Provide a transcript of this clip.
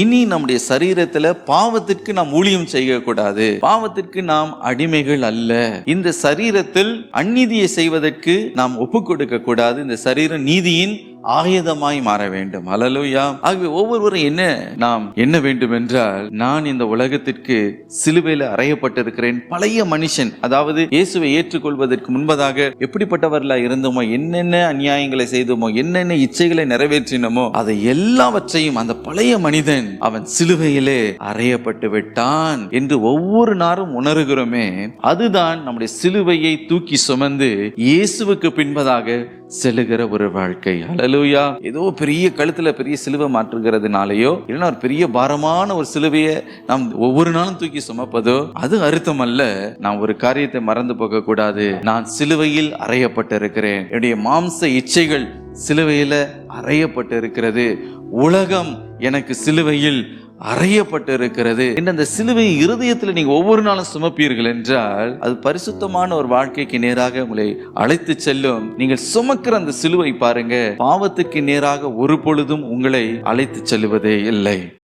இனி நம்முடைய சரீரத்துல பாவத்திற்கு நாம் ஊழியம் செய்யக்கூடாது. பாவத்திற்கு நாம் அடிமைகள் அல்ல. இந்த சரீரத்தில் அந்நீதியை செய்வதற்கு நாம் ஒப்பு கொடுக்க கூடாது. இந்த சரீரம் நீதியின் ஆயுதமாய் மாற வேண்டும். ஹல்லேலூயா. ஆகவே ஒவ்வொருவரும் நாம் என்ன வேண்டும் என்றால், நான் இந்த உலகத்திற்கு சிலுவையில் அறையப்பட்டிருக்கிறேன். பழைய மனுஷன், அதாவது இயேசுவை ஏற்றுக்கொள்வதற்கு முன்பதாக எப்படிப்பட்டவர்களா இருந்தோமோ, என்னென்ன அநியாயங்களை செய்தோமோ, என்னென்ன இச்சைகளை நிறைவேற்றினோமோ, அதை எல்லாவற்றையும் அந்த பழைய மனிதன் அவன் சிலுவையிலே அறையப்பட்டு விட்டான் என்று ஒவ்வொரு நாளும் உணர்கிறோமே. அதுதான் நம்முடைய சிலுவையை தூக்கி சுமந்து இயேசுவுக்கு பின்பதாக செல்லுகிற ஒரு வாழ்க்கை. ஹல்லேலூயா. ஏதோ பெரிய கழுத்துல பெரிய சிலுவை மாற்றுகிறதுனாலயோ, இல்லைன்னா ஒரு பெரிய பாரமான ஒரு சிலுவையை நாம் ஒவ்வொரு நாளும் தூக்கி சுமப்பதோ அது அர்த்தம் அல்ல. நான் ஒரு காரியத்தை மறந்து போக கூடாது. நான் சிலுவையில் அறையப்பட்டிருக்கிறேன். என்னுடைய மாம்ச இச்சைகள் சிலுவையில அறையப்பட்டு இருக்கிறது. உலகம் எனக்கு சிலுவையில் அறையப்பட்டு இருக்கிறது என்று அந்த சிலுவை இருதயத்தில் நீங்க ஒவ்வொரு நாளும் சுமப்பீர்கள் என்றால், அது பரிசுத்தமான ஒரு வாழ்க்கைக்கு நேராக உங்களை அழைத்து செல்லும். நீங்கள் சுமக்கிற அந்த சிலுவை பாருங்க, பாவத்துக்கு நேராக ஒரு பொழுதும் உங்களை அழைத்து செல்லுவதே இல்லை.